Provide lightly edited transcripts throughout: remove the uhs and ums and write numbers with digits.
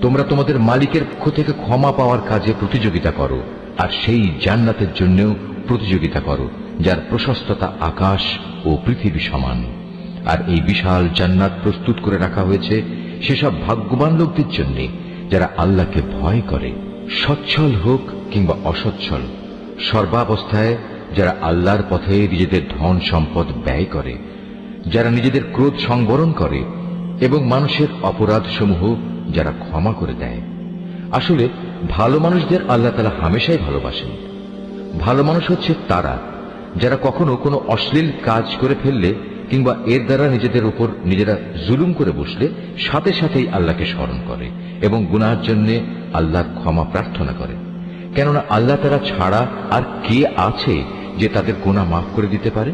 তোমরা তোমাদের মালিকের পক্ষ থেকে ক্ষমা পাওয়ার কাজে প্রতিযোগিতা করো, আর সেই জান্নাতের জন্যও প্রতিযোগিতা করো যার প্রশস্ততা আকাশ ও পৃথিবী সমান। আর এই বিশাল জান্নাত প্রস্তুত করে রাখা হয়েছে সেসব ভাগ্যবান লোকদের জন্য যারা আল্লাহকে ভয় করে, সচ্ছল হোক কিংবা অসচ্ছল, সর্বাবস্থায় যারা আল্লাহর পথে নিজেদের ধন সম্পদ ব্যয় করে, যারা নিজেদের ক্রোধ সংবরণ করে এবং মানুষের অপরাধ সমূহ যারা ক্ষমা করে দেয়। আসলে ভালো মানুষদের আল্লাহ তাআলা হামেশাই ভালোবাসেন। ভালো মানুষ হচ্ছে তারা যারা কখনো কোনো অশ্লীল কাজ করে ফেললে কিংবা এর দ্বারা নিজেদের উপর নিজেরা জুলুম করে বসলে সাথে সাথেই আল্লাহকে স্মরণ করে এবং গুনাহের জন্য আল্লাহর ক্ষমা প্রার্থনা করে। কেননা আল্লাহ তাআলা ছাড়া আর কে আছে যে তাদের গুনাহ মাফ করে দিতে পারে?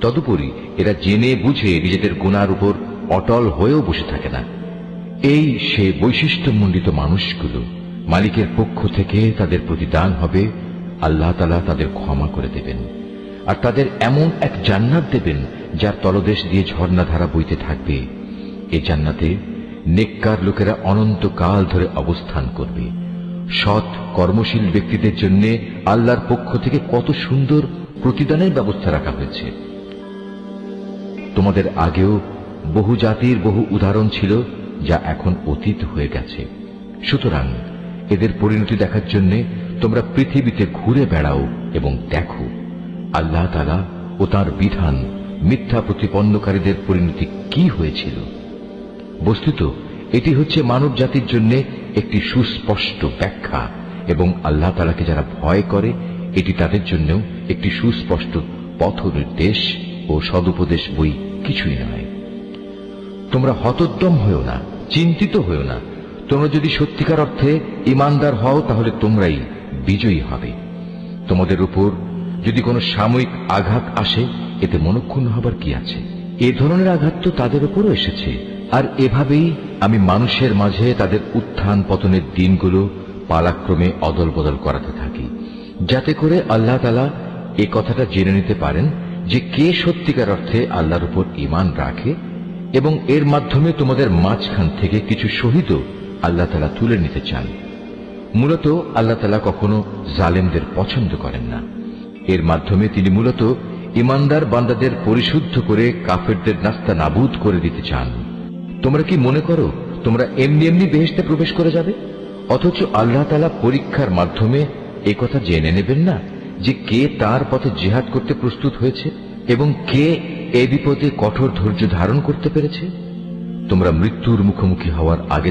তদুপরি এরা জেনে বুঝে নিজেদের গুনার উপর অটল হয়েও বসে থাকে না। এই সে বৈশিষ্ট্যমণ্ডিত মানুষগুলো, মালিকের পক্ষ থেকে তাদের প্রতিদান হবে আল্লাহ তাআলা তাদের ক্ষমা করে দেবেন, আর তাদের এমন এক জান্নাত দেবেন যার তলদেশ দিয়ে ঝর্ণাধারা বইতে থাকবে। এই জান্নাতে নেককার লোকেরা অনন্তকাল ধরে অবস্থান করবে। সৎ কর্মশীল ব্যক্তিদের জন্য আল্লাহর পক্ষ থেকে কত সুন্দর প্রতিদানের ব্যবস্থা রাখা হয়েছে। তোমাদের আগেও বহু জাতির বহু উদাহরণ ছিল যা এখন অতীত হয়ে গেছে। সুতরাং এদের পরিণতি দেখার জন্য তোমরা পৃথিবীতে ঘুরে বেড়াও এবং দেখো আল্লাহ তাআলা ও তাঁর বিধান মিথ্যা প্রতিপন্নকারীদের পরিণতি কি হয়েছিল। বস্তুত এটি হচ্ছে মানব জাতির জন্য একটি সুস্পষ্ট ব্যাখ্যা, এবং আল্লাহ তাআলাকে যারা ভয় করে এটি তাদের জন্য একটি সুস্পষ্ট পথ নির্দেশ ও সদুপদেশ বই কিছুই নয়। তোমরা হতোদ্যম হয়েও না, চিন্তিত হয়েও না। তোমরা যদি সত্যিকার অর্থে ঈমানদার হও তাহলে তোমরাই বিজয়ী হবে। তোমাদের উপর যদি কোনো সাময়িক আঘাত আসে এতে মনক্ষুণ্ণ হবার কি আছে? এ ধরনের আঘাত তো তাদের উপরও এসেছে। আর এভাবেই আমি মানুষের মাঝে তাদের উত্থান পতনের দিনগুলো পালাক্রমে অদল বদল করাতে থাকি, যাতে করে আল্লাহ তাআলা এ কথাটা জেনে নিতে পারেন যে কে সত্যিকার অর্থে আল্লাহর উপর ঈমান রাখে, এবং এর মাধ্যমে তোমাদের মাঝখান থেকে কিছু শহীদও আল্লাহ তাআলা তুলে নিতে চান। মূলত আল্লাহ তাআলা কখনো জালেমদের পছন্দ করেন না। এর মাধ্যমে তিনি মূলত ঈমানদার বান্দাদের পরিশুদ্ধ করে কাফেরদের নাস্তা নাবুদ করে দিতে চান। তোমরা কি মনে করো তোমরা এমনি এমনি বেহেশতে প্রবেশ করে যাবে? অথচ আল্লাহ তাআলা পরীক্ষার মাধ্যমে একথা জেনে নেবেন না যে কে তার পথে জিহাদ করতে প্রস্তুত হয়েছে এবং কে এ বিপদে কঠোর ধৈর্য ধারণ করতে পেরেছে? তোমরা মৃত্যুর মুখোমুখি হওয়ার আগে